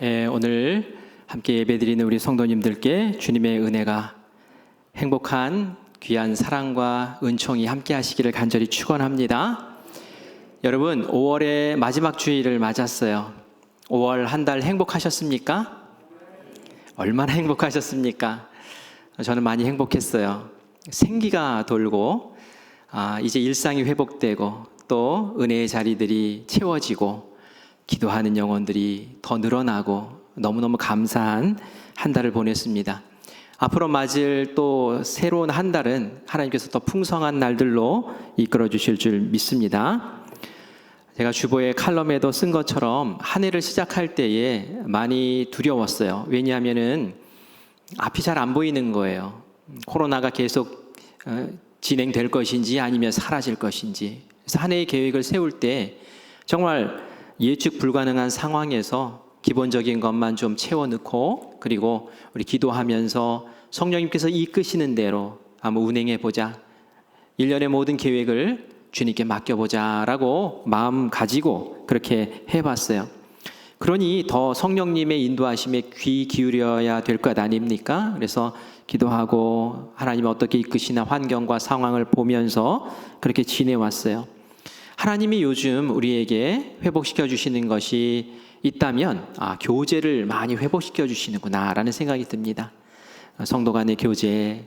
오늘 함께 예배드리는 우리 성도님들께 주님의 은혜가 행복한 귀한 사랑과 은총이 함께 하시기를 간절히 축원합니다. 여러분, 5월의 마지막 주일을 맞았어요. 5월 한 달 행복하셨습니까? 얼마나 행복하셨습니까? 저는 많이 행복했어요. 생기가 돌고 이제 일상이 회복되고 또 은혜의 자리들이 채워지고 기도하는 영혼들이 더 늘어나고 너무너무 감사한 한 달을 보냈습니다. 앞으로 맞을 또 새로운 한 달은 하나님께서 더 풍성한 날들로 이끌어 주실 줄 믿습니다. 제가 주보의 칼럼에도 쓴 것처럼 한 해를 시작할 때에 많이 두려웠어요. 왜냐하면은 앞이 잘 안 보이는 거예요. 코로나가 계속 진행될 것인지 아니면 사라질 것인지. 그래서 한 해의 계획을 세울 때 정말 예측 불가능한 상황에서 기본적인 것만 좀 채워넣고 그리고 우리 기도하면서 성령님께서 이끄시는 대로 한번 운행해보자. 1년의 모든 계획을 주님께 맡겨보자 라고 마음 가지고 그렇게 해봤어요. 그러니 더 성령님의 인도하심에 귀 기울여야 될 것 아닙니까? 그래서 기도하고 하나님이 어떻게 이끄시나 환경과 상황을 보면서 그렇게 지내왔어요. 하나님이 요즘 우리에게 회복시켜 주시는 것이 있다면 교제를 많이 회복시켜 주시는구나 라는 생각이 듭니다. 성도 간의 교제,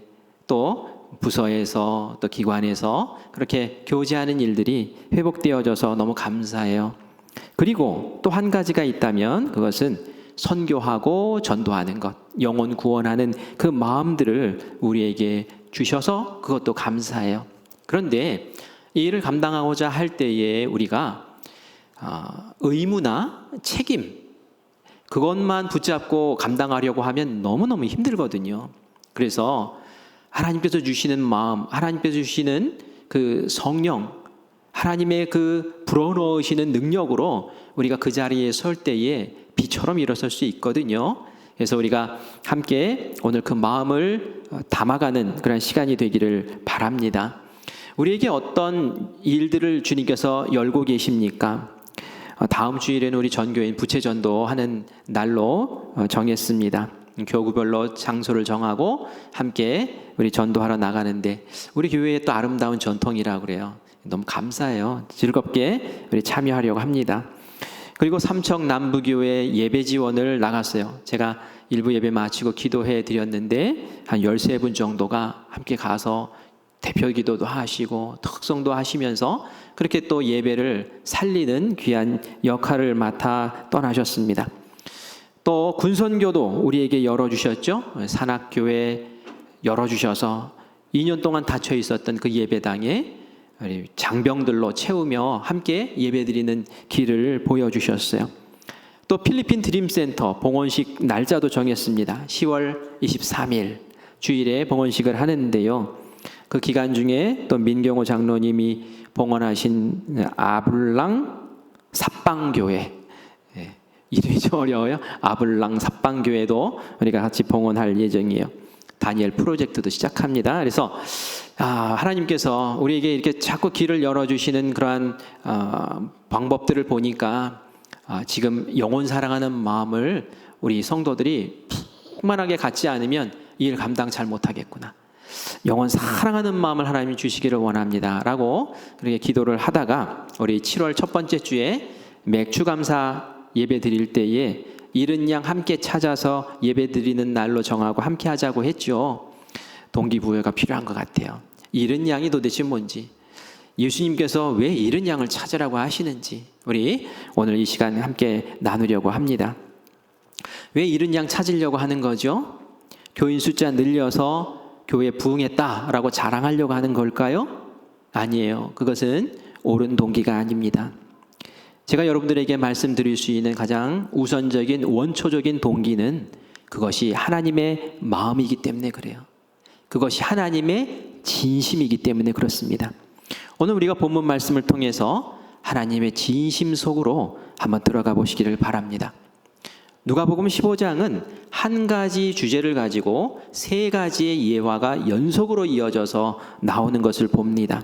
또 부서에서 또 기관에서 그렇게 교제하는 일들이 회복되어져서 너무 감사해요. 그리고 또 한 가지가 있다면 그것은 선교하고 전도하는 것, 영혼 구원하는 그 마음들을 우리에게 주셔서 그것도 감사해요. 그런데 이 일을 감당하고자 할 때에 우리가 의무나 책임 그것만 붙잡고 감당하려고 하면 너무너무 힘들거든요. 그래서 하나님께서 주시는 마음, 하나님께서 주시는 그 성령, 하나님의 그 불어넣으시는 능력으로 우리가 그 자리에 설 때에 비처럼 일어설 수 있거든요. 그래서 우리가 함께 오늘 그 마음을 담아가는 그런 시간이 되기를 바랍니다. 우리에게 어떤 일들을 주님께서 열고 계십니까? 다음 주일에는 우리 전교인 부채전도 하는 날로 정했습니다. 교구별로 장소를 정하고 함께 우리 전도하러 나가는데 우리 교회에 또 아름다운 전통이라고 그래요. 너무 감사해요. 즐겁게 우리 참여하려고 합니다. 그리고 삼척 남부교회 예배 지원을 나갔어요. 제가 일부 예배 마치고 기도해 드렸는데 한 13분 정도가 함께 가서 대표 기도도 하시고 특성도 하시면서 그렇게 또 예배를 살리는 귀한 역할을 맡아 떠나셨습니다. 또 군선교도 우리에게 열어주셨죠. 산악교회 열어주셔서 2년 동안 닫혀 있었던 그 예배당에 장병들로 채우며 함께 예배드리는 길을 보여주셨어요. 또 필리핀 드림센터 봉헌식 날짜도 정했습니다. 10월 23일 주일에 봉헌식을 하는데요. 그 기간 중에 또 민경호 장로님이 봉헌하신 아블랑 삽방교회, 이름이 좀 어려워요. 아블랑 삽방교회도 우리가 같이 봉헌할 예정이에요. 다니엘 프로젝트도 시작합니다. 그래서 하나님께서 우리에게 이렇게 자꾸 길을 열어주시는 그러한 방법들을 보니까 지금 영혼 사랑하는 마음을 우리 성도들이 풍만하게 갖지 않으면 이 일 감당 잘 못하겠구나. 영원 사랑하는 마음을 하나님이 주시기를 원합니다 라고 그렇게 기도를 하다가 우리 7월 첫 번째 주에 맥주감사 예배 드릴 때에 잃은 양 함께 찾아서 예배 드리는 날로 정하고 함께 하자고 했죠. 동기부여가 필요한 것 같아요. 잃은 양이 도대체 뭔지, 예수님께서 왜 잃은 양을 찾으라고 하시는지 우리 오늘 이 시간 함께 나누려고 합니다. 왜 잃은 양 찾으려고 하는 거죠? 교인 숫자 늘려서 교회에 부흥했다라고 자랑하려고 하는 걸까요? 아니에요. 그것은 옳은 동기가 아닙니다. 제가 여러분들에게 말씀드릴 수 있는 가장 우선적인 원초적인 동기는 그것이 하나님의 마음이기 때문에 그래요. 그것이 하나님의 진심이기 때문에 그렇습니다. 오늘 우리가 본문 말씀을 통해서 하나님의 진심 속으로 한번 들어가 보시기를 바랍니다. 누가복음 15장은 한 가지 주제를 가지고 세 가지의 예화가 연속으로 이어져서 나오는 것을 봅니다.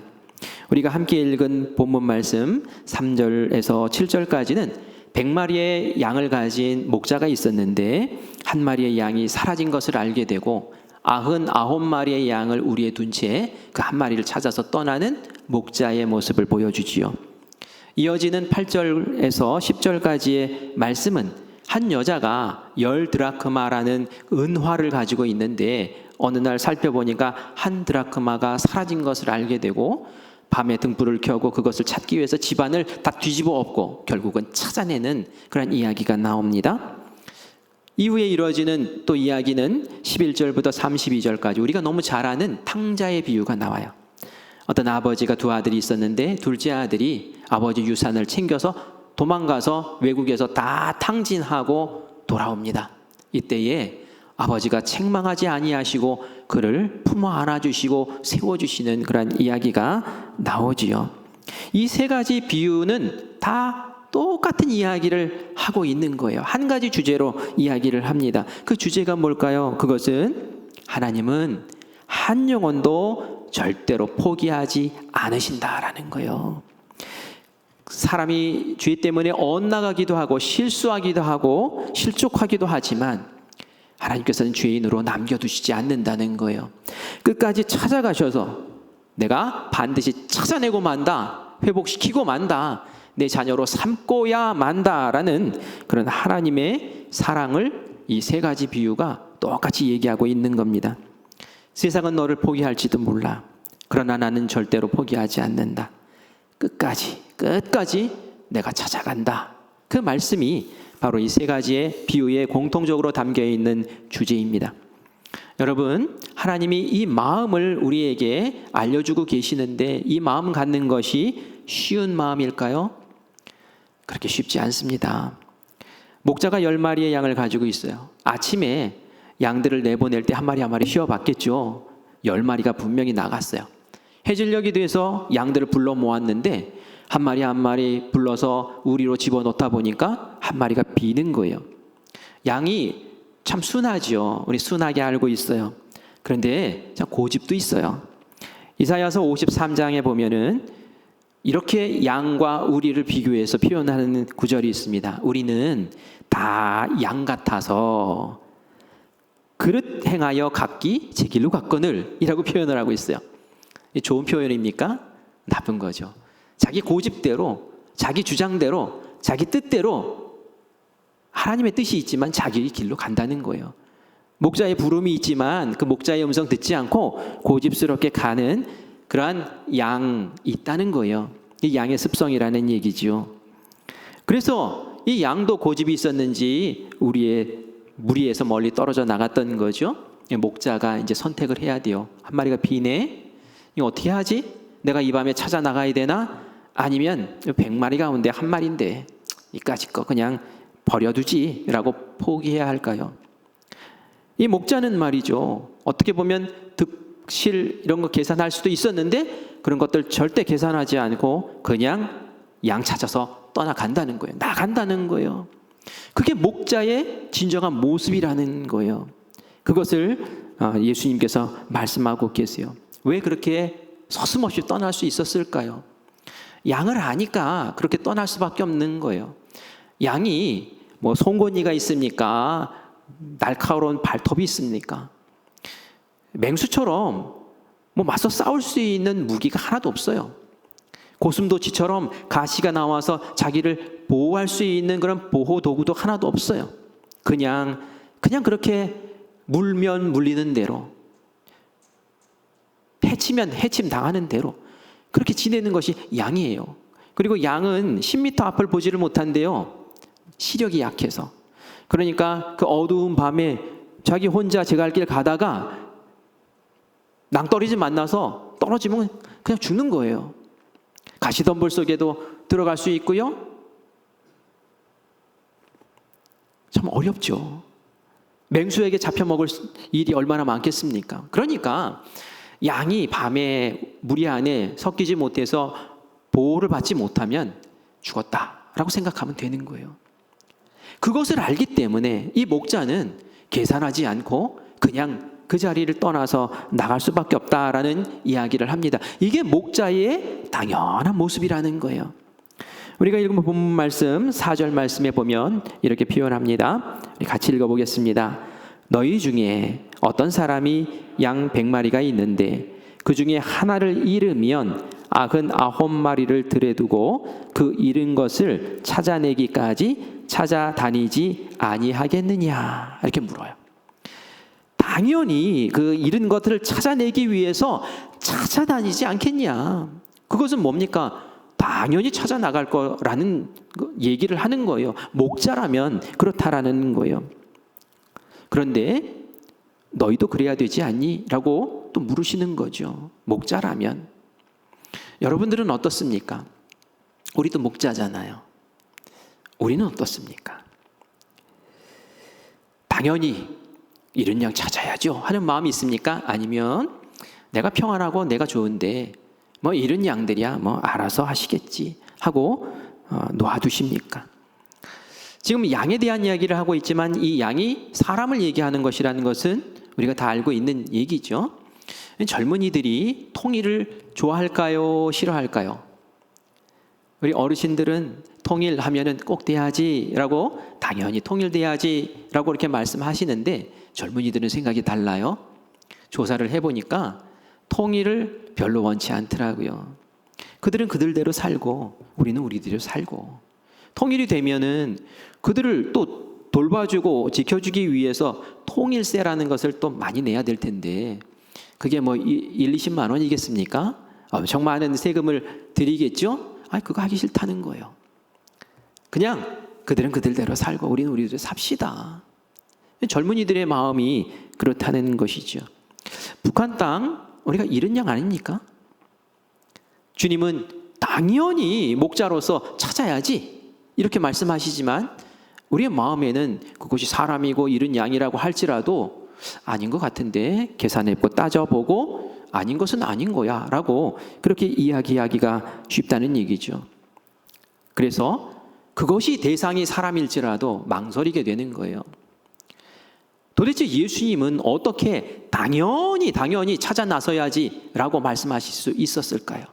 우리가 함께 읽은 본문 말씀 3절에서 7절까지는 100마리의 양을 가진 목자가 있었는데 한 마리의 양이 사라진 것을 알게 되고 99마리의 양을 우리에 둔 채 그 한 마리를 찾아서 떠나는 목자의 모습을 보여주지요. 이어지는 8절에서 10절까지의 말씀은 한 여자가 10드라크마라는 은화를 가지고 있는데 어느 날 살펴보니까 한 드라크마가 사라진 것을 알게 되고 밤에 등불을 켜고 그것을 찾기 위해서 집안을 다 뒤집어 엎고 결국은 찾아내는 그런 이야기가 나옵니다. 이후에 이루어지는 또 이야기는 11절부터 32절까지 우리가 너무 잘 아는 탕자의 비유가 나와요. 어떤 아버지가 두 아들이 있었는데 둘째 아들이 아버지 유산을 챙겨서 도망가서 외국에서 다 탕진하고 돌아옵니다. 이때에 아버지가 책망하지 아니하시고 그를 품어 안아주시고 세워주시는 그런 이야기가 나오지요. 이 세 가지 비유는 다 똑같은 이야기를 하고 있는 거예요. 한 가지 주제로 이야기를 합니다. 그 주제가 뭘까요? 그것은 하나님은 한 영혼도 절대로 포기하지 않으신다라는 거예요. 사람이 죄 때문에 엇나가기도 하고 실수하기도 하고 실족하기도 하지만 하나님께서는 죄인으로 남겨두시지 않는다는 거예요. 끝까지 찾아가셔서 내가 반드시 찾아내고 만다, 회복시키고 만다, 내 자녀로 삼고야 만다라는 그런 하나님의 사랑을 이 세 가지 비유가 똑같이 얘기하고 있는 겁니다. 세상은 너를 포기할지도 몰라. 그러나 나는 절대로 포기하지 않는다. 끝까지 내가 찾아간다. 그 말씀이 바로 이 세 가지의 비유에 공통적으로 담겨 있는 주제입니다. 여러분, 하나님이 이 마음을 우리에게 알려주고 계시는데 이 마음 갖는 것이 쉬운 마음일까요? 그렇게 쉽지 않습니다. 목자가 10마리의 양을 가지고 있어요. 아침에 양들을 내보낼 때 한 마리 한 마리 쉬어봤겠죠. 10마리가 분명히 나갔어요. 해질녘이 돼서 양들을 불러 모았는데 한 마리 한 마리 불러서 우리로 집어넣다 보니까 한 마리가 비는 거예요. 양이 참 순하죠. 우리 순하게 알고 있어요. 그런데 참 고집도 있어요. 이사야서 53장에 보면은 이렇게 양과 우리를 비교해서 표현하는 구절이 있습니다. 우리는 다 양 같아서 그릇 행하여 각기 제 길로 갔거늘 이라고 표현을 하고 있어요. 좋은 표현입니까? 나쁜 거죠. 자기 고집대로, 자기 주장대로, 자기 뜻대로 하나님의 뜻이 있지만 자기 길로 간다는 거예요. 목자의 부름이 있지만 그 목자의 음성 듣지 않고 고집스럽게 가는 그러한 양이 있다는 거예요. 이 양의 습성이라는 얘기죠. 그래서 이 양도 고집이 있었는지 우리의 무리에서 멀리 떨어져 나갔던 거죠. 목자가 이제 선택을 해야 돼요. 한 마리가 비네. 이거 어떻게 하지? 내가 이 밤에 찾아 나가야 되나? 아니면 100마리 가운데 한 마리인데 이까짓 거 그냥 버려두지 라고 포기해야 할까요? 이 목자는 말이죠. 어떻게 보면 득실 이런 거 계산할 수도 있었는데 그런 것들 절대 계산하지 않고 그냥 양 찾아서 떠나간다는 거예요. 나간다는 거예요. 그게 목자의 진정한 모습이라는 거예요. 그것을 예수님께서 말씀하고 계세요. 왜 그렇게 서슴없이 떠날 수 있었을까요? 양을 아니까 그렇게 떠날 수밖에 없는 거예요. 양이 뭐 송곳니가 있습니까? 날카로운 발톱이 있습니까? 맹수처럼 뭐 맞서 싸울 수 있는 무기가 하나도 없어요. 고슴도치처럼 가시가 나와서 자기를 보호할 수 있는 그런 보호 도구도 하나도 없어요. 그냥 그렇게 물면 물리는 대로, 해치면 해침 당하는 대로 그렇게 지내는 것이 양이에요. 그리고 양은 10m 앞을 보지를 못한대요. 시력이 약해서. 그러니까 그 어두운 밤에 자기 혼자 제갈길 가다가 낭떠러지 만나서 떨어지면 그냥 죽는 거예요. 가시덤불 속에도 들어갈 수 있고요. 참 어렵죠. 맹수에게 잡혀먹을 일이 얼마나 많겠습니까? 그러니까 양이 밤에 무리 안에 섞이지 못해서 보호를 받지 못하면 죽었다라고 생각하면 되는 거예요. 그것을 알기 때문에 이 목자는 계산하지 않고 그냥 그 자리를 떠나서 나갈 수밖에 없다라는 이야기를 합니다. 이게 목자의 당연한 모습이라는 거예요. 우리가 읽은 본문 말씀 4절 말씀에 보면 이렇게 표현합니다. 같이 읽어보겠습니다. 너희 중에 어떤 사람이 양 100마리가 있는데 그 중에 하나를 잃으면 99마리를 들에 두고 그 잃은 것을 찾아내기까지 찾아다니지 아니하겠느냐, 이렇게 물어요. 당연히 그 잃은 것들을 찾아내기 위해서 찾아다니지 않겠냐. 그것은 뭡니까? 당연히 찾아나갈 거라는 얘기를 하는 거예요. 목자라면 그렇다라는 거예요. 그런데 너희도 그래야 되지 않니? 라고 또 물으시는 거죠. 목자라면. 여러분들은 어떻습니까? 우리도 목자잖아요. 우리는 어떻습니까? 당연히 이런 양 찾아야죠 하는 마음이 있습니까? 아니면 내가 평안하고 내가 좋은데 뭐 이런 양들이야 뭐 알아서 하시겠지 하고 놔두십니까? 지금 양에 대한 이야기를 하고 있지만 이 양이 사람을 얘기하는 것이라는 것은 우리가 다 알고 있는 얘기죠. 젊은이들이 통일을 좋아할까요? 싫어할까요? 우리 어르신들은 통일하면은 꼭 돼야지라고, 당연히 통일돼야지라고 이렇게 말씀하시는데 젊은이들은 생각이 달라요. 조사를 해보니까 통일을 별로 원치 않더라고요. 그들은 그들대로 살고 우리는 우리대로 살고, 통일이 되면은 그들을 또 돌봐주고 지켜주기 위해서 통일세라는 것을 또 많이 내야 될 텐데 그게 뭐 20만 원이겠습니까? 엄청 많은 세금을 드리겠죠? 그거 하기 싫다는 거예요. 그냥 그들은 그들대로 살고 우리는 우리대로 삽시다. 젊은이들의 마음이 그렇다는 것이죠. 북한 땅 우리가 잃은 양 아닙니까? 주님은 당연히 목자로서 찾아야지 이렇게 말씀하시지만 우리의 마음에는 그것이 사람이고 잃은 양이라고 할지라도 아닌 것 같은데 계산해보고 따져보고 아닌 것은 아닌 거야 라고 그렇게 이야기하기가 쉽다는 얘기죠. 그래서 그것이 대상이 사람일지라도 망설이게 되는 거예요. 도대체 예수님은 어떻게 당연히 찾아 나서야지 라고 말씀하실 수 있었을까요?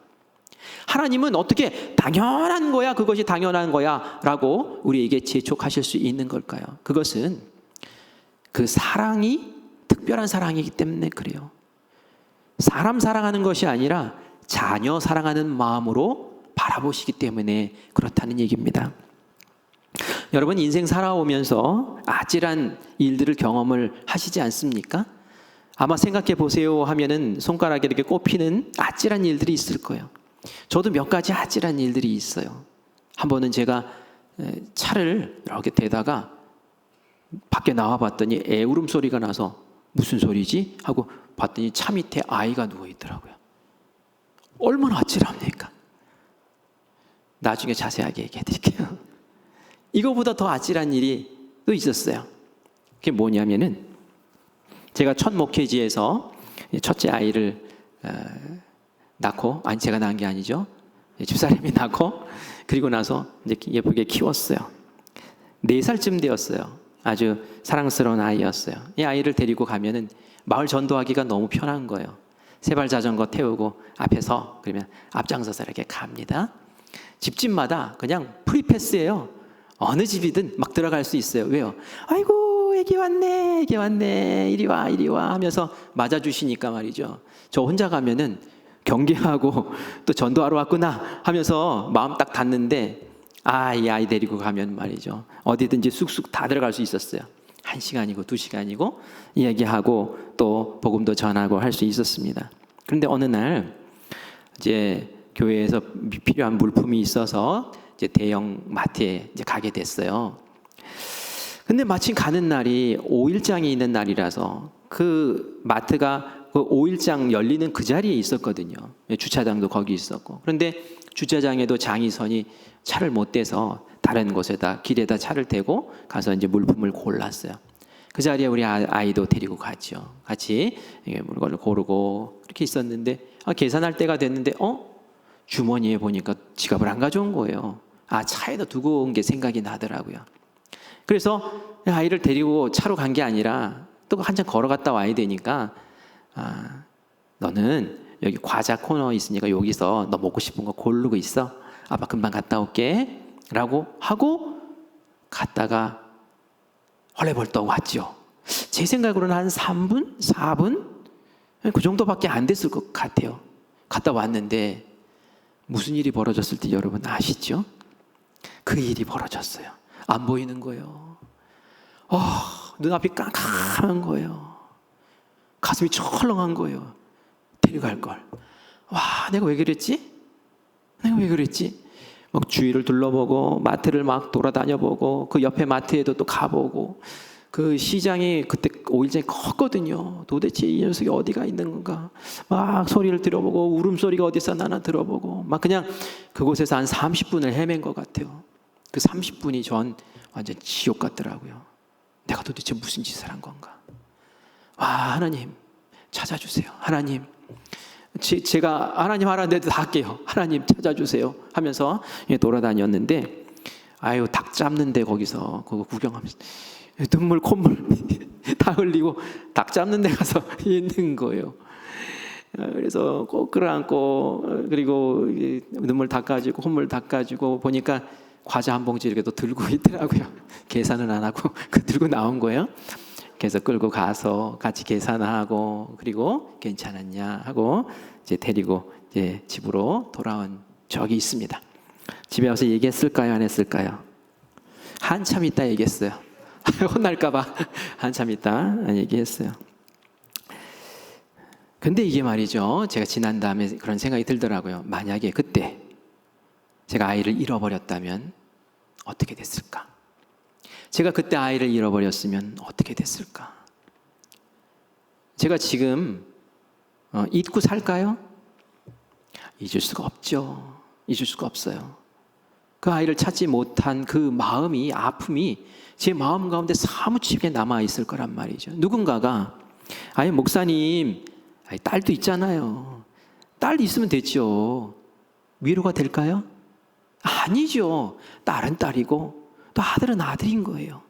하나님은 어떻게 당연한 거야, 그것이 당연한 거야 라고 우리에게 재촉하실 수 있는 걸까요? 그것은 그 사랑이 특별한 사랑이기 때문에 그래요. 사람 사랑하는 것이 아니라 자녀 사랑하는 마음으로 바라보시기 때문에 그렇다는 얘기입니다. 여러분 인생 살아오면서 아찔한 일들을 경험을 하시지 않습니까? 아마 생각해 보세요 하면은 손가락에 이렇게 꼽히는 아찔한 일들이 있을 거예요. 저도 몇 가지 아찔한 일들이 있어요. 한 번은 제가 차를 이렇게 대다가 밖에 나와 봤더니 애 울음소리가 나서 무슨 소리지? 하고 봤더니 차 밑에 아이가 누워 있더라고요. 얼마나 아찔합니까? 나중에 자세하게 얘기해 드릴게요. 이거보다 더 아찔한 일이 또 있었어요. 그게 뭐냐면은 제가 첫 목회지에서 첫째 아이를 낳고, 아니 제가 낳은 게 아니죠. 집사람이 낳고 그리고 나서 이제 예쁘게 키웠어요. 4살쯤 되었어요. 아주 사랑스러운 아이였어요. 이 아이를 데리고 가면은 마을 전도하기가 너무 편한 거예요. 세발 자전거 태우고 앞에서 그러면 앞장서서 이렇게 갑니다. 집집마다 그냥 프리패스예요. 어느 집이든 막 들어갈 수 있어요. 왜요? 아이고 애기 왔네, 애기 왔네, 이리 와 하면서 맞아주시니까 말이죠. 저 혼자 가면은 경계하고 또 전도하러 왔구나 하면서 마음 딱 닫는데 이 아이 데리고 가면 말이죠. 어디든지 쑥쑥 다 들어갈 수 있었어요. 1시간이고 2시간이고 이야기하고 또 복음도 전하고 할 수 있었습니다. 그런데 어느 날 이제 교회에서 필요한 물품이 있어서 이제 대형 마트에 이제 가게 됐어요. 근데 마침 가는 날이 5일장이 있는 날이라서 그 마트가 그 5일장 열리는 그 자리에 있었거든요. 주차장도 거기 있었고. 그런데 주차장에도 장의선이 차를 못 대서 다른 곳에다 길에다 차를 대고 가서 이제 물품을 골랐어요. 그 자리에 우리 아이도 데리고 갔죠. 같이 물건을 고르고 이렇게 있었는데 계산할 때가 됐는데 주머니에 보니까 지갑을 안 가져온 거예요. 차에다 두고 온 게 생각이 나더라고요. 그래서 아이를 데리고 차로 간 게 아니라 또 한참 걸어갔다 와야 되니까 너는 여기 과자 코너 있으니까 여기서 너 먹고 싶은 거 고르고 있어. 아빠 금방 갔다 올게 라고 하고 갔다가 헐레벌떡 왔죠. 제 생각으로는 한 3분? 4분? 그 정도밖에 안 됐을 것 같아요. 갔다 왔는데 무슨 일이 벌어졌을지 여러분 아시죠? 그 일이 벌어졌어요. 안 보이는 거예요. 눈앞이 깜깜한 거예요. 가슴이 철렁한 거예요. 데려갈 걸. 와, 내가 왜 그랬지? 막 주위를 둘러보고 마트를 막 돌아다녀보고 그 옆에 마트에도 또 가보고 그 시장이 그때 5일 전에 컸거든요. 도대체 이 녀석이 어디가 있는 건가? 막 소리를 들어보고 울음소리가 어디서 나나 들어보고 막 그냥 그곳에서 한 30분을 헤맨 것 같아요. 그 30분이 전 완전 지옥 같더라고요. 내가 도대체 무슨 짓을 한 건가? 와, 하나님 찾아주세요. 하나님, 제가 하나님 하라는데도 다 할게요. 하나님 찾아주세요 하면서 돌아다녔는데 아유, 닭 잡는데 거기서 그거 구경하면서 눈물 콧물 다 흘리고 닭 잡는 데 가서 있는 거예요. 그래서 꼭 끌어안고 그리고 눈물 닦아주고 콧물 닦아주고 보니까 과자 한 봉지 이렇게 또 들고 있더라고요. 계산은 안 하고 그 들고 나온 거예요. 그래서 끌고 가서 같이 계산하고 그리고 괜찮았냐 하고 이제 데리고 이제 집으로 돌아온 적이 있습니다. 집에 와서 얘기했을까요? 안 했을까요? 한참 있다 얘기했어요. 혼날까봐 한참 있다 얘기했어요. 근데 이게 말이죠. 제가 지난 다음에 그런 생각이 들더라고요. 만약에 그때 제가 아이를 잃어버렸다면 어떻게 됐을까? 제가 그때 아이를 잃어버렸으면 어떻게 됐을까? 제가 지금 잊고 살까요? 잊을 수가 없죠. 잊을 수가 없어요. 그 아이를 찾지 못한 그 마음이, 아픔이 제 마음 가운데 사무치게 남아있을 거란 말이죠. 누군가가 아니 목사님, 딸도 있잖아요. 딸 있으면 됐죠. 위로가 될까요? 아니죠. 딸은 딸이고 또 아들은 아들인 거예요.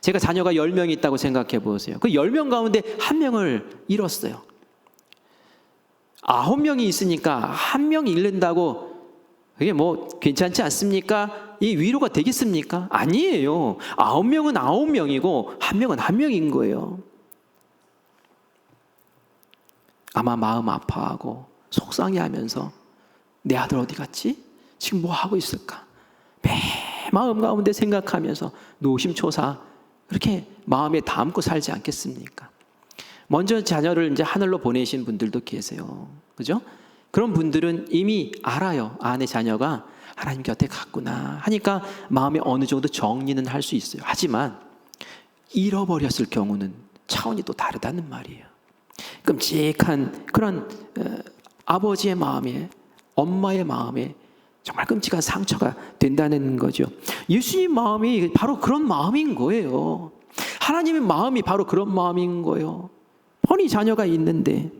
제가 자녀가 10명이 있다고 생각해 보세요. 그 10명 가운데 1명을 잃었어요. 9명이 있으니까 1명 잃는다고 그게 뭐 괜찮지 않습니까? 이 위로가 되겠습니까? 아니에요. 9명은 9명이고 1명은 1명인 거예요. 아마 마음 아파하고 속상해하면서 내 아들 어디 갔지? 지금 뭐 하고 있을까? 매 마음 가운데 생각하면서 노심초사 그렇게 마음에 담고 살지 않겠습니까? 먼저 자녀를 이제 하늘로 보내신 분들도 계세요. 그죠? 그런 분들은 이미 알아요. 내 자녀가 하나님 곁에 갔구나 하니까 마음에 어느 정도 정리는 할 수 있어요. 하지만 잃어버렸을 경우는 차원이 또 다르다는 말이에요. 끔찍한 그런 아버지의 마음에, 엄마의 마음에 정말 끔찍한 상처가 된다는 거죠. 예수님 마음이 바로 그런 마음인 거예요. 하나님의 마음이 바로 그런 마음인 거예요. 뻔히 자녀가 있는데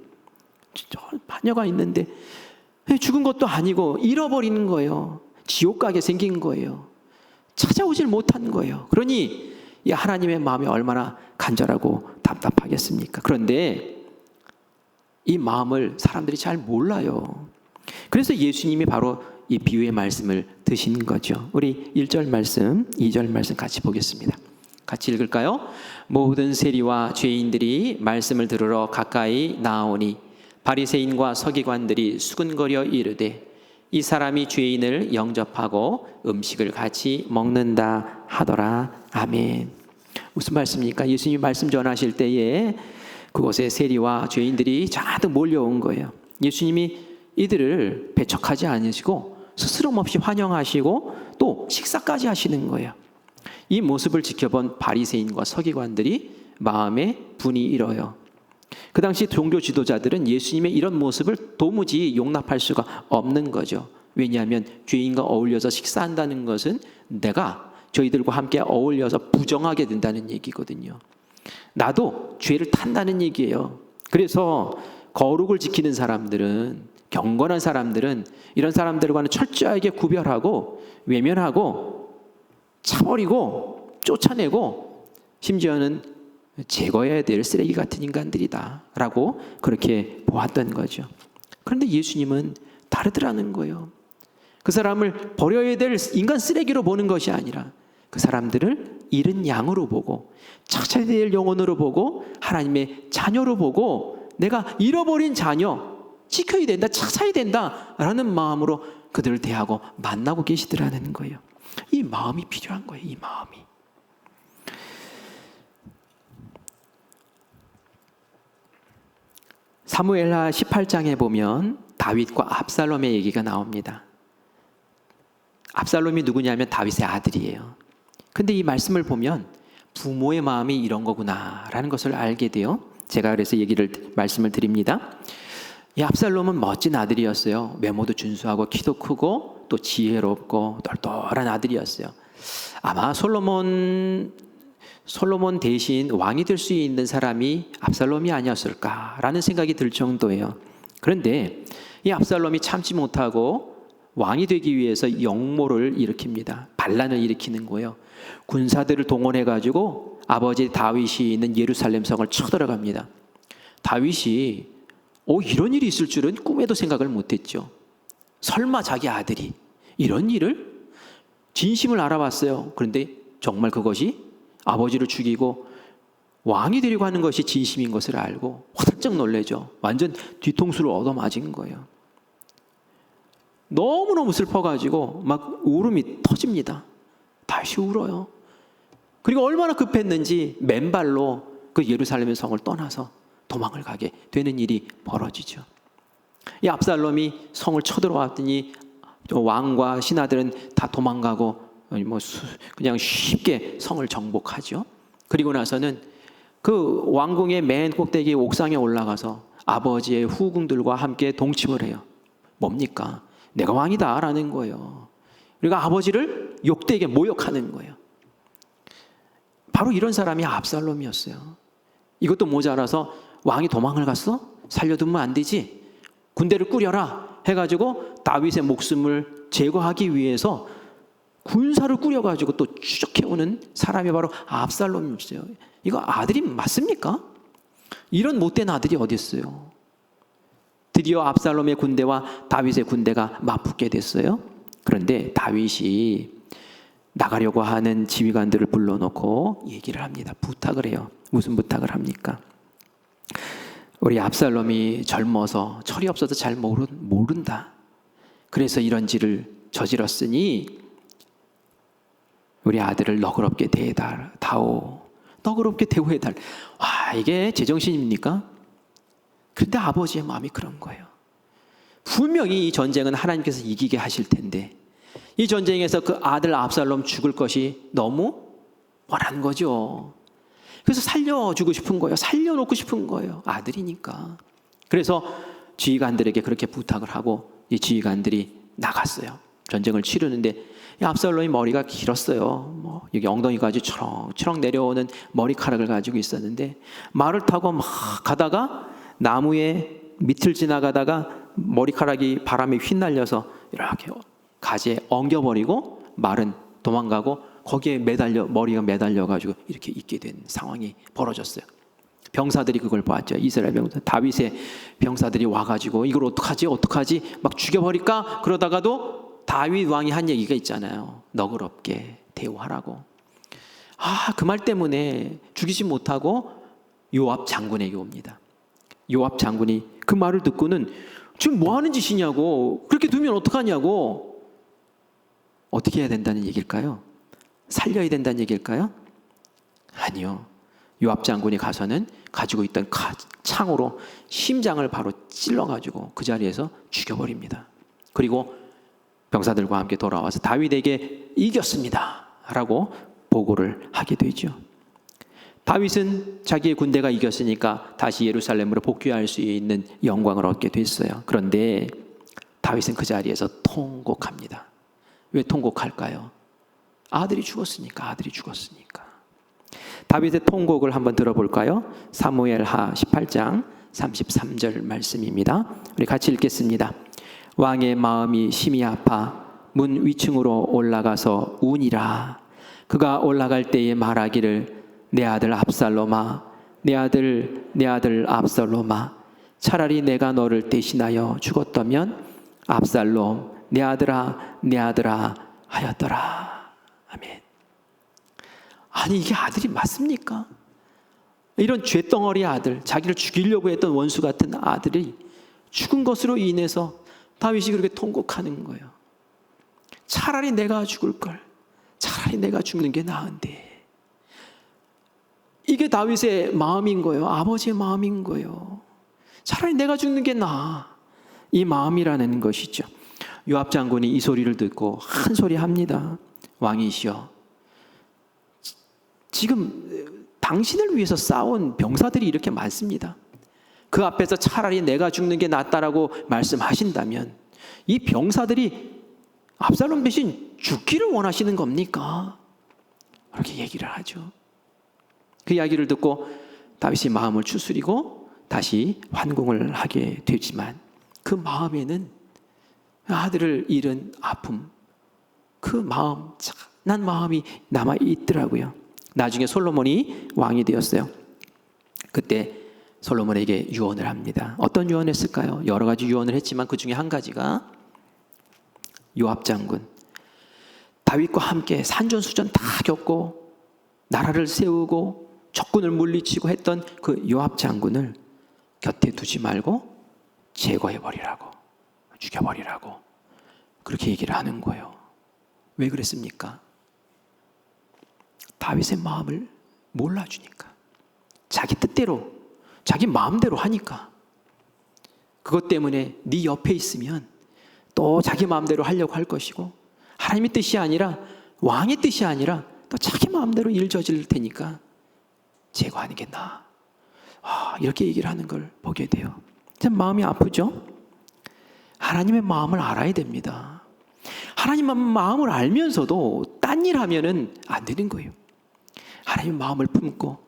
죽은 것도 아니고 잃어버리는 거예요. 지옥 가게 생긴 거예요. 찾아오질 못한 거예요. 그러니 이 하나님의 마음이 얼마나 간절하고 답답하겠습니까? 그런데 이 마음을 사람들이 잘 몰라요. 그래서 예수님이 바로 이 비유의 말씀을 드신 거죠. 우리 1절 말씀, 2절 말씀 같이 보겠습니다. 같이 읽을까요? 모든 세리와 죄인들이 말씀을 들으러 가까이 나오니 바리새인과 서기관들이 수근거려 이르되 이 사람이 죄인을 영접하고 음식을 같이 먹는다 하더라. 아멘. 무슨 말씀입니까? 예수님이 말씀 전하실 때에 그곳에 세리와 죄인들이 잔뜩 몰려온 거예요. 예수님이 이들을 배척하지 않으시고 스스럼 없이 환영하시고 또 식사까지 하시는 거예요. 이 모습을 지켜본 바리새인과 서기관들이 마음에 분이 일어요. 그 당시 종교 지도자들은 예수님의 이런 모습을 도무지 용납할 수가 없는 거죠. 왜냐하면 죄인과 어울려서 식사한다는 것은 내가 저희들과 함께 어울려서 부정하게 된다는 얘기거든요. 나도 죄를 탄다는 얘기예요. 그래서 거룩을 지키는 사람들은, 경건한 사람들은 이런 사람들과는 철저하게 구별하고 외면하고 차버리고 쫓아내고 심지어는 제거해야 될 쓰레기 같은 인간들이다 라고 그렇게 보았던 거죠. 그런데 예수님은 다르더라는 거예요. 그 사람을 버려야 될 인간 쓰레기로 보는 것이 아니라 그 사람들을 잃은 양으로 보고 찾아야 될 영혼으로 보고 하나님의 자녀로 보고 내가 잃어버린 자녀 지켜야 된다, 찾아야 된다라는 마음으로 그들을 대하고 만나고 계시더라는 거예요. 이 마음이 필요한 거예요. 이 마음이. 사무엘하 18장에 보면 다윗과 압살롬의 얘기가 나옵니다. 압살롬이 누구냐면 다윗의 아들이에요. 근데 이 말씀을 보면 부모의 마음이 이런 거구나라는 것을 알게 돼요. 제가 그래서 말씀을 드립니다. 이 압살롬은 멋진 아들이었어요. 외모도 준수하고 키도 크고 또 지혜롭고 똘똘한 아들이었어요. 아마 솔로몬 대신 왕이 될 수 있는 사람이 압살롬이 아니었을까라는 생각이 들 정도예요. 그런데 이 압살롬이 참지 못하고 왕이 되기 위해서 역모를 일으킵니다. 반란을 일으키는 거예요. 군사들을 동원해가지고 아버지 다윗이 있는 예루살렘 성을 쳐들어갑니다. 다윗이 이런 일이 있을 줄은 꿈에도 생각을 못했죠. 설마 자기 아들이 이런 일을 진심을 알아봤어요. 그런데 정말 그것이 아버지를 죽이고 왕이 되려고 하는 것이 진심인 것을 알고 화들짝 놀래죠. 완전 뒤통수를 얻어맞은 거예요. 너무너무 슬퍼가지고 막 울음이 터집니다. 다시 울어요. 그리고 얼마나 급했는지 맨발로 그 예루살렘의 성을 떠나서 도망을 가게 되는 일이 벌어지죠. 이 압살롬이 성을 쳐들어왔더니 왕과 신하들은 다 도망가고 그냥 쉽게 성을 정복하죠. 그리고 나서는 그 왕궁의 맨 꼭대기 옥상에 올라가서 아버지의 후궁들과 함께 동침을 해요. 뭡니까? 내가 왕이다라는 거예요. 그리고 아버지를 욕되게 모욕하는 거예요. 바로 이런 사람이 압살롬이었어요. 이것도 모자라서 왕이 도망을 갔어? 살려두면 안 되지. 군대를 꾸려라 해가지고 다윗의 목숨을 제거하기 위해서 군사를 꾸려가지고 또 추적해오는 사람이 바로 압살롬이었어요. 이거 아들이 맞습니까? 이런 못된 아들이 어디 있어요? 드디어 압살롬의 군대와 다윗의 군대가 맞붙게 됐어요. 그런데 다윗이 나가려고 하는 지휘관들을 불러놓고 얘기를 합니다. 부탁을 해요. 무슨 부탁을 합니까? 우리 압살롬이 젊어서 철이 없어서 잘 모른다. 그래서 이런 짓을 저질렀으니 우리 아들을 너그럽게 대해다오. 너그럽게 대우해달. 와, 이게 제정신입니까? 그런데 아버지의 마음이 그런 거예요. 분명히 이 전쟁은 하나님께서 이기게 하실 텐데 이 전쟁에서 그 아들 압살롬 죽을 것이 너무 뻔한 거죠. 그래서 살려주고 싶은 거예요. 살려놓고 싶은 거예요. 아들이니까. 그래서 지휘관들에게 그렇게 부탁을 하고 이 지휘관들이 나갔어요. 전쟁을 치르는데 이 압살롬이 머리가 길었어요. 여기 엉덩이까지 초롱초롱 내려오는 머리카락을 가지고 있었는데 말을 타고 막 가다가 나무의 밑을 지나가다가 머리카락이 바람에 휘날려서 이렇게 가지에 엉겨버리고 말은 도망가고 거기에 머리가 매달려가지고 이렇게 있게 된 상황이 벌어졌어요. 병사들이 그걸 봤죠. 이스라엘 병사, 다윗의 병사들이 와가지고 이걸 어떡하지? 막 죽여버릴까? 그러다가도 다윗 왕이 한 얘기가 있잖아요. 너그럽게 대우하라고. 그 말 때문에 죽이지 못하고 요압 장군에게 옵니다. 요압 장군이 그 말을 듣고는 지금 뭐 하는 짓이냐고, 그렇게 두면 어떡하냐고. 어떻게 해야 된다는 얘기일까요? 살려야 된다는 얘기일까요? 아니요. 요압 장군이 가서는 가지고 있던 창으로 심장을 바로 찔러가지고 그 자리에서 죽여버립니다. 그리고 병사들과 함께 돌아와서 다윗에게 이겼습니다 라고 보고를 하게 되죠. 다윗은 자기의 군대가 이겼으니까 다시 예루살렘으로 복귀할 수 있는 영광을 얻게 됐어요. 그런데 다윗은 그 자리에서 통곡합니다. 왜 통곡할까요? 아들이 죽었으니까. 다윗의 통곡을 한번 들어볼까요? 사무엘하 18장 33절 말씀입니다. 우리 같이 읽겠습니다. 왕의 마음이 심히 아파 문 위층으로 올라가서 우니라. 그가 올라갈 때에 말하기를 내 아들 압살롬아, 내 아들 압살롬아, 차라리 내가 너를 대신하여 죽었다면 압살롬 내 아들아, 내 아들아 하였더라. 아멘. 아니, 이게 아들이 맞습니까? 이런 죄덩어리 아들, 자기를 죽이려고 했던 원수 같은 아들이 죽은 것으로 인해서 다윗이 그렇게 통곡하는 거예요. 차라리 내가 죽을 걸. 차라리 내가 죽는 게 나은데. 이게 다윗의 마음인 거예요. 아버지의 마음인 거예요. 차라리 내가 죽는 게 나아. 이 마음이라는 것이죠. 요압 장군이 이 소리를 듣고 한 소리 합니다. 왕이시여, 지금 당신을 위해서 싸운 병사들이 이렇게 많습니다. 그 앞에서 차라리 내가 죽는 게 낫다라고 말씀하신다면 이 병사들이 압살롬 대신 죽기를 원하시는 겁니까? 그렇게 얘기를 하죠. 그 이야기를 듣고 다윗이 마음을 추스리고 다시 환공을 하게 되지만 그 마음에는 아들을 잃은 아픔, 그 마음, 찬한 마음이 남아있더라고요. 나중에 솔로몬이 왕이 되었어요. 그때 솔로몬에게 유언을 합니다. 어떤 유언을 했을까요? 여러 가지 유언을 했지만 그 중에 한 가지가 요압 장군, 다윗과 함께 산전수전 다 겪고 나라를 세우고 적군을 물리치고 했던 그 요압 장군을 곁에 두지 말고 제거해버리라고, 죽여버리라고 그렇게 얘기를 하는 거예요. 왜 그랬습니까? 다윗의 마음을 몰라주니까. 자기 뜻대로, 자기 마음대로 하니까. 그것 때문에 네 옆에 있으면 또 자기 마음대로 하려고 할 것이고, 하나님의 뜻이 아니라, 왕의 뜻이 아니라 또 자기 마음대로 일 저지를 테니까 제거하는 게 나아. 이렇게 얘기를 하는 걸 보게 돼요. 참 마음이 아프죠? 하나님의 마음을 알아야 됩니다. 하나님의 마음을 알면서도 딴 일 하면은 안 되는 거예요. 하나님의 마음을 품고,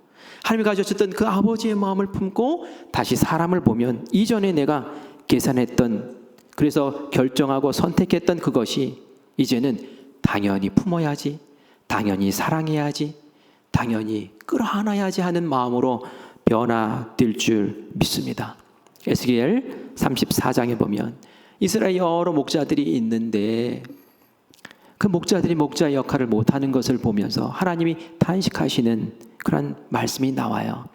하나님이 가져주셨던 그 아버지의 마음을 품고 다시 사람을 보면 이전에 내가 계산했던, 그래서 결정하고 선택했던 그것이 이제는 당연히 품어야지, 당연히 사랑해야지, 당연히 끌어안아야지 하는 마음으로 변화될 줄 믿습니다. 에스겔 34장에 보면 이스라엘 여러 목자들이 있는데 그 목자들이 목자의 역할을 못하는 것을 보면서 하나님이 단식하시는 그런 말씀이 나와요.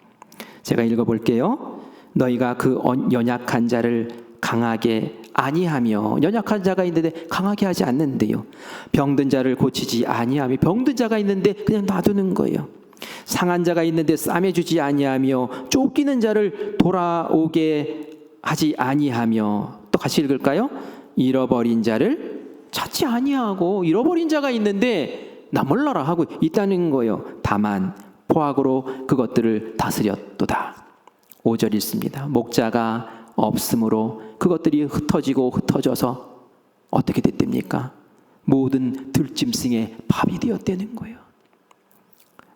제가 읽어볼게요. 너희가 그 연약한 자를 강하게 아니하며, 연약한 자가 있는데 강하게 하지 않는데요. 병든 자를 고치지 아니하며, 병든 자가 있는데 그냥 놔두는 거예요. 상한 자가 있는데 싸매주지 아니하며, 쫓기는 자를 돌아오게 하지 아니하며, 또 같이 읽을까요? 잃어버린 자를 찾지 아니하고, 잃어버린 자가 있는데 나 몰라라 하고 있다는 거예요. 다만 포악으로 그것들을 다스렸도다. 5절 있습니다. 목자가 없으므로 그것들이 흩어지고 흩어져서 어떻게 됐답니까? 모든 들짐승의 밥이 되었다는 거예요.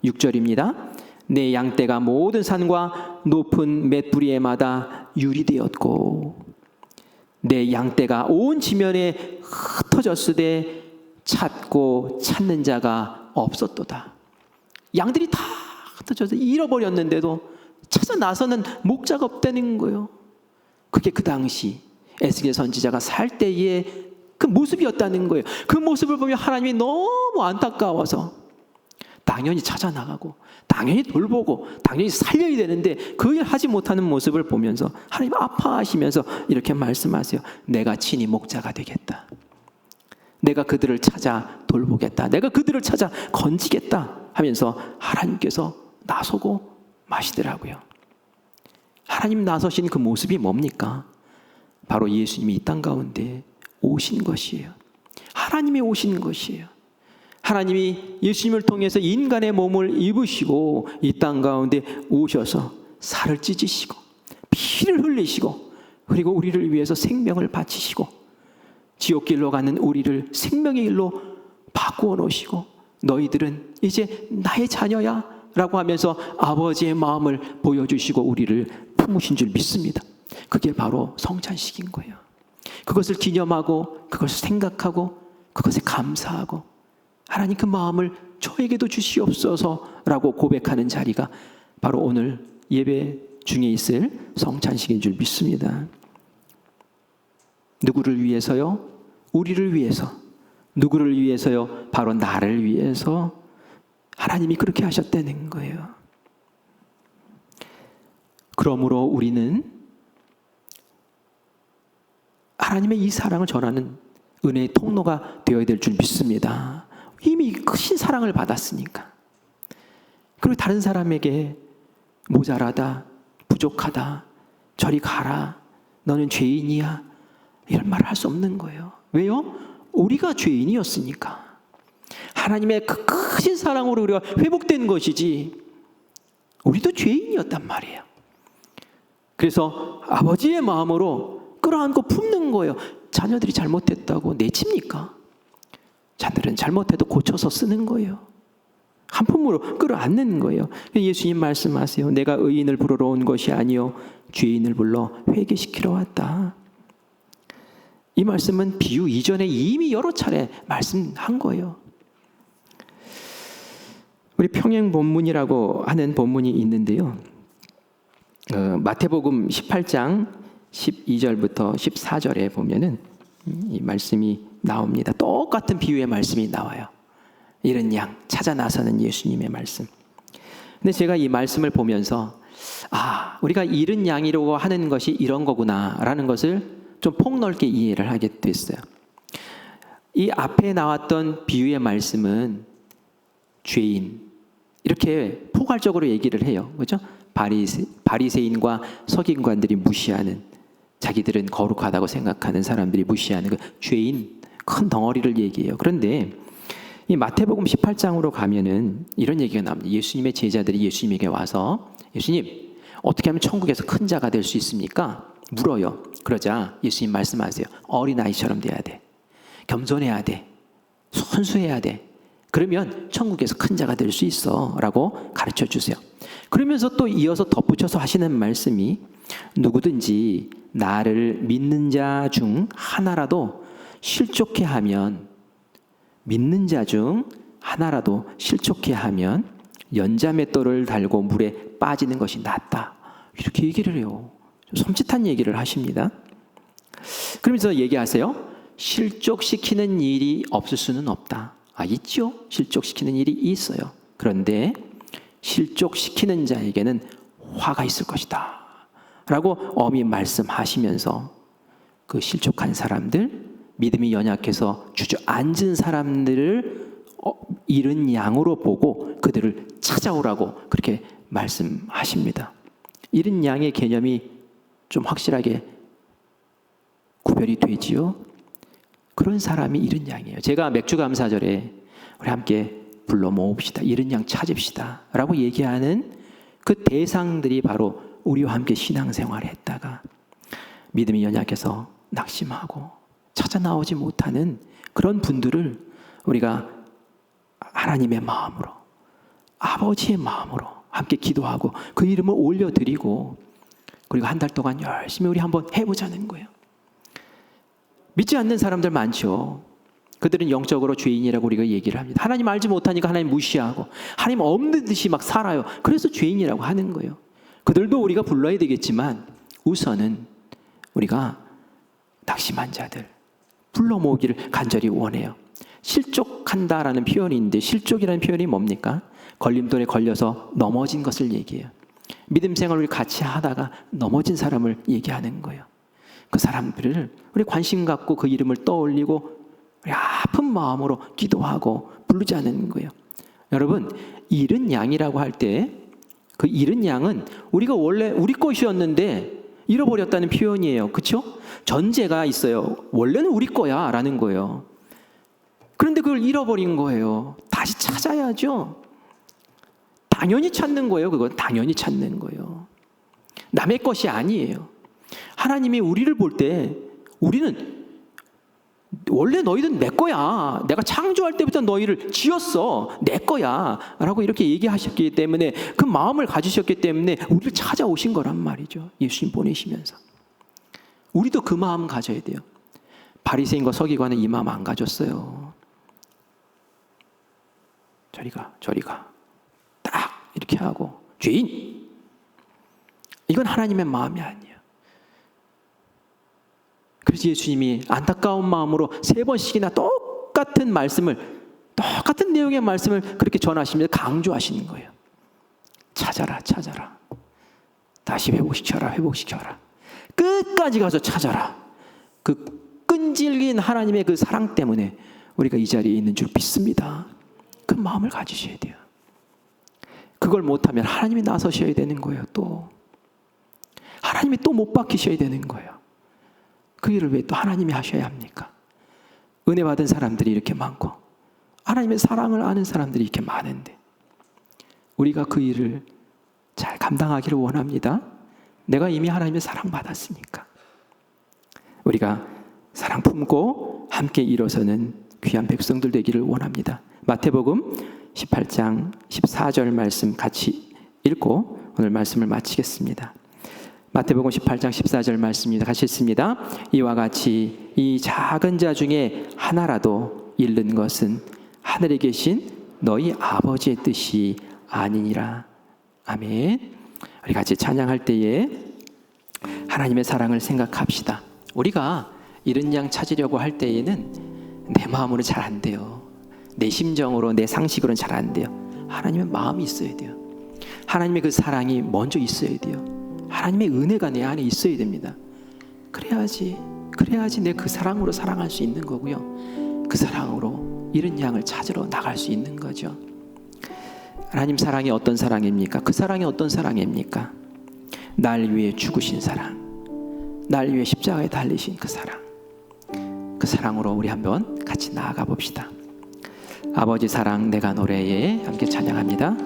6절입니다. 내 양떼가 모든 산과 높은 맷부리에마다 유리되었고, 내 양떼가 온 지면에 흩어졌으되 찾고 찾는 자가 없었도다. 양들이 다 흩어져서 잃어버렸는데도 찾아 나서는 목자가 없다는 거예요. 그게 그 당시 에스겔 선지자가 살 때의 그 모습이었다는 거예요. 그 모습을 보면 하나님이 너무 안타까워서 당연히 찾아 나가고, 당연히 돌보고, 당연히 살려야 되는데 그 일 하지 못하는 모습을 보면서 하나님 아파하시면서 이렇게 말씀하세요. 내가 친히 목자가 되겠다. 내가 그들을 찾아 돌보겠다. 내가 그들을 찾아 건지겠다 하면서 하나님께서 나서고 마시더라고요. 하나님 나서신 그 모습이 뭡니까? 바로 예수님이 이 땅 가운데 오신 것이에요. 하나님이 오신 것이에요. 하나님이 예수님을 통해서 인간의 몸을 입으시고 이 땅 가운데 오셔서 살을 찢으시고 피를 흘리시고, 그리고 우리를 위해서 생명을 바치시고 지옥길로 가는 우리를 생명의 길로 바꾸어 놓으시고, 너희들은 이제 나의 자녀야 라고 하면서 아버지의 마음을 보여주시고 우리를 품으신 줄 믿습니다. 그게 바로 성찬식인 거예요. 그것을 기념하고, 그것을 생각하고, 그것에 감사하고, 하나님 그 마음을 저에게도 주시옵소서라고 고백하는 자리가 바로 오늘 예배 중에 있을 성찬식인 줄 믿습니다. 누구를 위해서요? 우리를 위해서. 누구를 위해서요? 바로 나를 위해서 하나님이 그렇게 하셨다는 거예요. 그러므로 우리는 하나님의 이 사랑을 전하는 은혜의 통로가 되어야 될 줄 믿습니다. 이미 크신 사랑을 받았으니까. 그리고 다른 사람에게 모자라다, 부족하다, 저리 가라, 너는 죄인이야, 이런 말을 할 수 없는 거예요. 왜요? 우리가 죄인이었으니까. 하나님의 그 크신 사랑으로 우리가 회복된 것이지 우리도 죄인이었단 말이에요. 그래서 아버지의 마음으로 끌어안고 품는 거예요. 자녀들이 잘못했다고 내칩니까? 자녀들은 잘못해도 고쳐서 쓰는 거예요. 한 품으로 끌어안는 거예요. 예수님 말씀하세요. 내가 의인을 부르러 온 것이 아니요 죄인을 불러 회개시키러 왔다. 이 말씀은 비유 이전에 이미 여러 차례 말씀한 거예요. 우리 평행 본문이라고 하는 본문이 있는데요. 마태복음 18장 12절부터 14절에 보면은 이 말씀이 나옵니다. 똑같은 비유의 말씀이 나와요. 잃은 양 찾아 나서는 예수님의 말씀. 근데 제가 이 말씀을 보면서 우리가 잃은 양이라고 하는 것이 이런 거구나라는 것을 좀 폭넓게 이해를 하게 됐어요. 이 앞에 나왔던 비유의 말씀은 죄인 이렇게 포괄적으로 얘기를 해요. 그렇죠? 바리새인과 서기관들이 무시하는, 자기들은 거룩하다고 생각하는 사람들이 무시하는 그 죄인 큰 덩어리를 얘기해요. 그런데 이 마태복음 18장으로 가면은 이런 얘기가 나옵니다. 예수님의 제자들이 예수님에게 와서 예수님, 어떻게 하면 천국에서 큰 자가 될 수 있습니까? 물어요. 그러자 예수님 말씀하세요. 어린아이처럼 돼야 돼. 겸손해야 돼. 순수해야 돼. 그러면 천국에서 큰 자가 될 수 있어 라고 가르쳐 주세요. 그러면서 또 이어서 덧붙여서 하시는 말씀이 누구든지 나를 믿는 자 중 하나라도 실족해 하면, 믿는 자 중 하나라도 실족해 하면 연자맷돌을 달고 물에 빠지는 것이 낫다. 이렇게 얘기를 해요. 좀 섬찟한 얘기를 하십니다. 그러면서 얘기하세요. 실족시키는 일이 없을 수는 없다. 있죠. 실족시키는 일이 있어요. 그런데 실족시키는 자에게는 화가 있을 것이다 라고 엄히 말씀하시면서 그 실족한 사람들, 믿음이 연약해서 주저앉은 사람들을 잃은 양으로 보고 그들을 찾아오라고 그렇게 말씀하십니다. 잃은 양의 개념이 좀 확실하게 구별이 되지요. 그런 사람이 잃은 양이에요. 제가 맥주감사절에 우리 함께 불러 모읍시다. 잃은 양 찾읍시다 라고 얘기하는 그 대상들이 바로 우리와 함께 신앙생활을 했다가 믿음이 연약해서 낙심하고 찾아 나오지 못하는 그런 분들을 우리가 하나님의 마음으로, 아버지의 마음으로 함께 기도하고 그 이름을 올려드리고, 그리고 한 달 동안 열심히 우리 한번 해보자는 거예요. 믿지 않는 사람들 많죠. 그들은 영적으로 죄인이라고 우리가 얘기를 합니다. 하나님 알지 못하니까 하나님 무시하고 하나님 없는 듯이 막 살아요. 그래서 죄인이라고 하는 거예요. 그들도 우리가 불러야 되겠지만 우선은 우리가 낙심한 자들 불러 모으기를 간절히 원해요. 실족한다라는 표현인데, 실족이라는 표현이 뭡니까? 걸림돌에 걸려서 넘어진 것을 얘기해요. 믿음 생활을 같이 하다가 넘어진 사람을 얘기하는 거예요. 그 사람들을 우리 관심 갖고 그 이름을 떠올리고 우리 아픈 마음으로 기도하고 부르자는 거예요. 여러분, 잃은 양이라고 할 때 그 잃은 양은 우리가 원래 우리 것이었는데 잃어버렸다는 표현이에요. 그렇죠? 전제가 있어요. 원래는 우리 거야 라는 거예요. 그런데 그걸 잃어버린 거예요. 다시 찾아야죠. 당연히 찾는 거예요. 그건 당연히 찾는 거예요. 남의 것이 아니에요. 하나님이 우리를 볼 때 우리는 원래 너희는 내 거야. 내가 창조할 때부터 너희를 지었어. 내 거야. 라고 이렇게 얘기하셨기 때문에, 그 마음을 가지셨기 때문에 우리를 찾아오신 거란 말이죠. 예수님 보내시면서. 우리도 그 마음 가져야 돼요. 바리새인과 서기관은 이 마음 안 가졌어요. 저리 가. 딱 이렇게 하고 죄인. 이건 하나님의 마음이 아니에요. 그래서 예수님이 안타까운 마음으로 3번씩이나 똑같은 말씀을, 똑같은 내용의 말씀을 그렇게 전하시면서 강조하시는 거예요. 찾아라, 찾아라. 다시 회복시켜라, 회복시켜라. 끝까지 가서 찾아라. 그 끈질긴 하나님의 그 사랑 때문에 우리가 이 자리에 있는 줄 믿습니다. 그 마음을 가지셔야 돼요. 그걸 못하면 하나님이 나서셔야 되는 거예요. 또 하나님이 또 못 박히셔야 되는 거예요. 그 일을 왜 또 하나님이 하셔야 합니까? 은혜 받은 사람들이 이렇게 많고 하나님의 사랑을 아는 사람들이 이렇게 많은데 우리가 그 일을 잘 감당하기를 원합니다. 내가 이미 하나님의 사랑 받았으니까 우리가 사랑 품고 함께 일어서는 귀한 백성들 되기를 원합니다. 마태복음 18장 14절 말씀 같이 읽고 오늘 말씀을 마치겠습니다. 마태복음 18장 14절 말씀입니다. 같이 읽습니다. 이와 같이 이 작은 자 중에 하나라도 잃는 것은 하늘에 계신 너희 아버지의 뜻이 아니니라. 아멘. 우리 같이 찬양할 때에 하나님의 사랑을 생각합시다. 우리가 잃은 양 찾으려고 할 때에는 내 마음으로 잘 안 돼요. 내 심정으로, 내 상식으로는 잘 안 돼요. 하나님의 마음이 있어야 돼요. 하나님의 그 사랑이 먼저 있어야 돼요. 하나님의 은혜가 내 안에 있어야 됩니다. 그래야지 내 그 사랑으로 사랑할 수 있는 거고요. 그 사랑으로 잃은 양을 찾으러 나갈 수 있는 거죠. 하나님 사랑이 어떤 사랑입니까? 그 사랑이 어떤 사랑입니까? 날 위해 죽으신 사랑, 날 위해 십자가에 달리신 그 사랑, 그 사랑으로 우리 한번 같이 나아가 봅시다. 아버지 사랑 내가 노래에 함께 찬양합니다.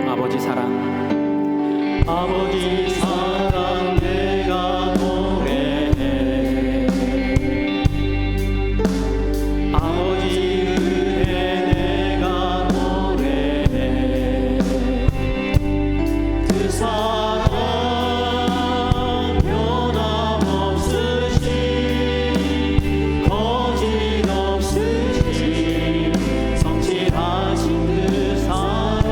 아버지 사랑, 아버지 사랑 내가 노래해. 아버지 은혜 내가 노래해. 그 사랑 변함없으신 거짓없으신 성실하신 그 사랑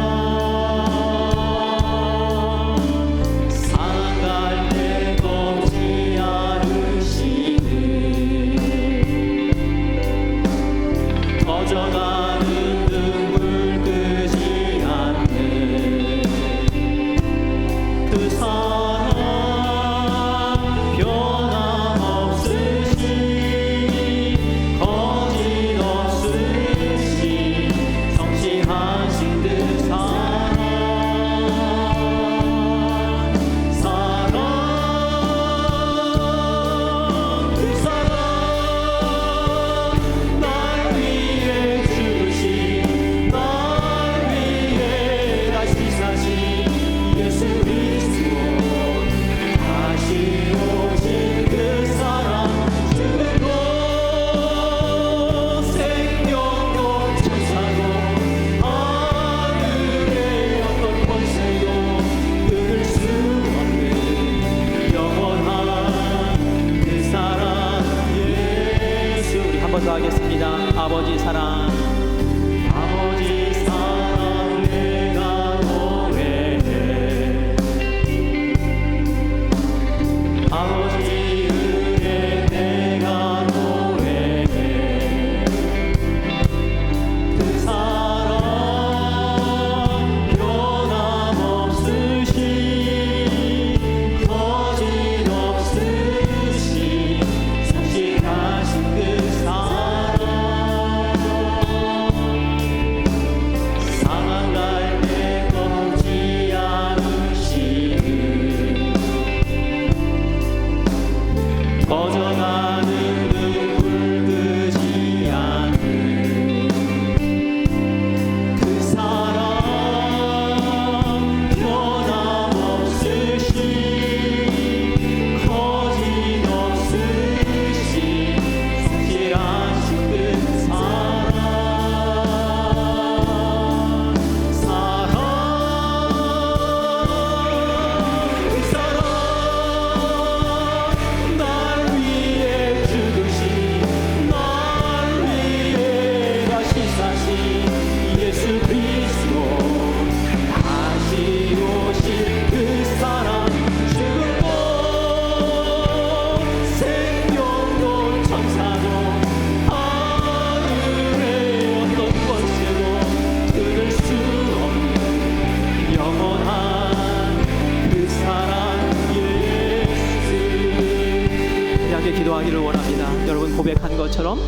것처럼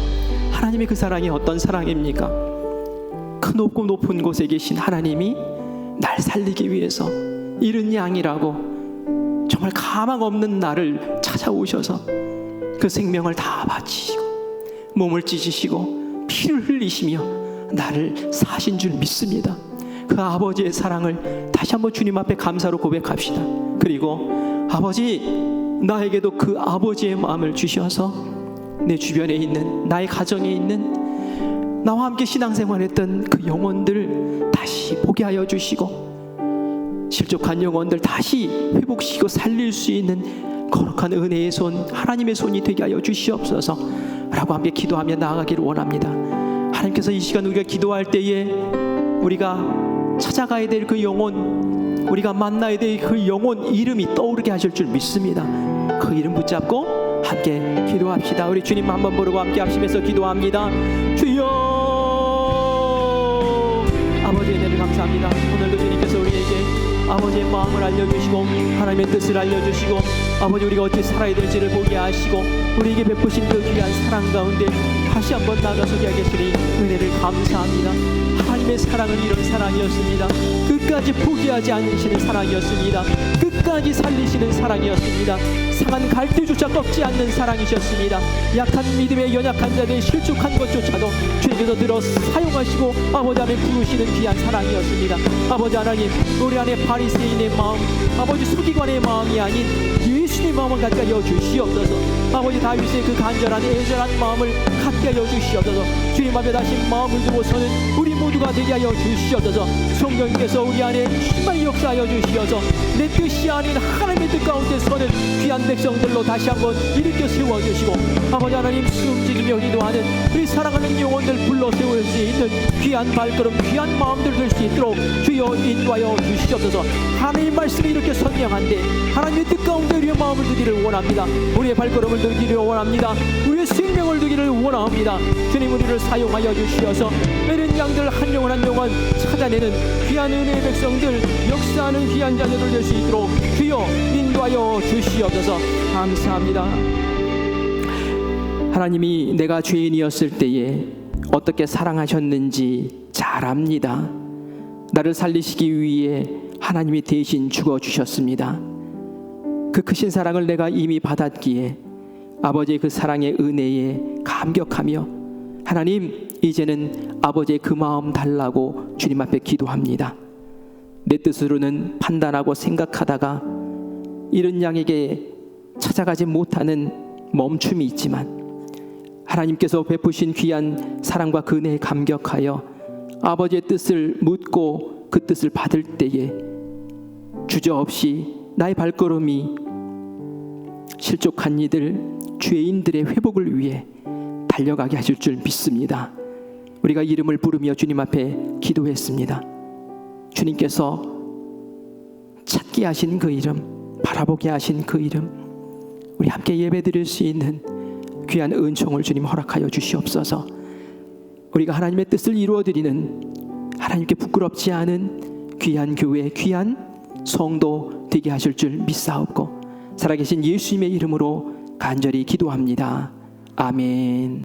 하나님의 그 사랑이 어떤 사랑입니까? 그 높고 높은 곳에 계신 하나님이 날 살리기 위해서 잃은 양이라고 정말 가망 없는 나를 찾아오셔서 그 생명을 다 바치시고 몸을 찢으시고 피를 흘리시며 나를 사신 줄 믿습니다. 그 아버지의 사랑을 다시 한번 주님 앞에 감사로 고백합시다. 그리고 아버지, 나에게도 그 아버지의 마음을 주셔서 내 주변에 있는, 나의 가정에 있는, 나와 함께 신앙생활했던 그 영혼들 다시 보게 하여 주시고 실족한 영혼들 다시 회복시키고 살릴 수 있는 거룩한 은혜의 손, 하나님의 손이 되게 하여 주시옵소서 라고 함께 기도하며 나아가기를 원합니다. 하나님께서 이 시간 우리가 기도할 때에 우리가 찾아가야 될 그 영혼, 우리가 만나야 될 그 영혼 이름이 떠오르게 하실 줄 믿습니다. 그 이름 붙잡고 함께 기도합시다. 우리 주님 한번 부르고 함께 합심해서 기도합니다. 주여, 아버지의 은혜를 감사합니다. 오늘도 주님께서 우리에게 아버지의 마음을 알려주시고 하나님의 뜻을 알려주시고 아버지 우리가 어떻게 살아야 될지를 보게 하시고 우리에게 베푸신 그 귀한 사랑 가운데 다시 한번 나가서게 하겠으니 은혜를 감사합니다. 하나님의 사랑은 이런 사랑이었습니다. 끝까지 포기하지 않으시는 사랑이었습니다. 끝까지 살리시는 사랑이었습니다. 상한 갈대조차 꺾지 않는 사랑이셨습니다. 약한 믿음의 연약한 자들의 실족한 것조차도 주님께서 들어 사용하시고 아버지 안에 부르시는 귀한 사랑이었습니다. 아버지 하나님, 우리 안에 바리새인의 마음, 아버지 서기관의 마음이 아닌 예수님의 마음을 갖게 하여 주시옵소서. 아버지 다윗의 그 간절한 애절한 마음을 갖게 하여 주시옵소서. 주님 앞에 다시 마음을 두고서는 우리 모두가 되게 하여 주시옵소서. 성령님께서 우리 안에 힘을 역사하여 주시어서 내 뜻이 아닌 하나님의 뜻 가운데 서는 귀한 백성들로 다시 한번 일으켜 세워주시고 아버지 하나님, 숨지르며 기도하는 우리 사랑하는 영혼들 불러 세울 수 있는 귀한 발걸음, 귀한 마음들 될 수 있도록 주여 인도하여 주시옵소서. 하나님 말씀이 이렇게 선명한데 하나님의 뜻 가운데 우리의 마음을 두기를 원합니다. 우리의 발걸음을 두기를 원합니다. 우리의 생명을 두기를 원합니다. 주님, 우리를 사용하여 주시어서 이런 양들 한 영혼 한 영혼 찾아내는 귀한 은혜의 백성들, 역사하는 귀한 자녀들 될 수 있도록 주여 인도하여 주시옵소서. 감사합니다. 하나님이 내가 죄인이었을 때에 어떻게 사랑하셨는지 잘 압니다. 나를 살리시기 위해 하나님이 대신 죽어주셨습니다. 그 크신 사랑을 내가 이미 받았기에 아버지의 그 사랑의 은혜에 감격하며 하나님, 이제는 아버지의 그 마음 달라고 주님 앞에 기도합니다. 내 뜻으로는 판단하고 생각하다가 이런 양에게 찾아가지 못하는 멈춤이 있지만 하나님께서 베푸신 귀한 사랑과 그 은혜에 감격하여 아버지의 뜻을 묻고 그 뜻을 받을 때에 주저없이 나의 발걸음이 실족한 이들, 죄인들의 회복을 위해 달려가게 하실 줄 믿습니다. 우리가 이름을 부르며 주님 앞에 기도했습니다. 주님께서 찾게 하신 그 이름, 바라보게 하신 그 이름, 우리 함께 예배드릴 수 있는 귀한 은총을 주님 허락하여 주시옵소서. 우리가 하나님의 뜻을 이루어드리는, 하나님께 부끄럽지 않은 귀한 교회, 귀한 성도 되게 하실 줄 믿사옵고 살아계신 예수님의 이름으로 간절히 기도합니다. 아멘.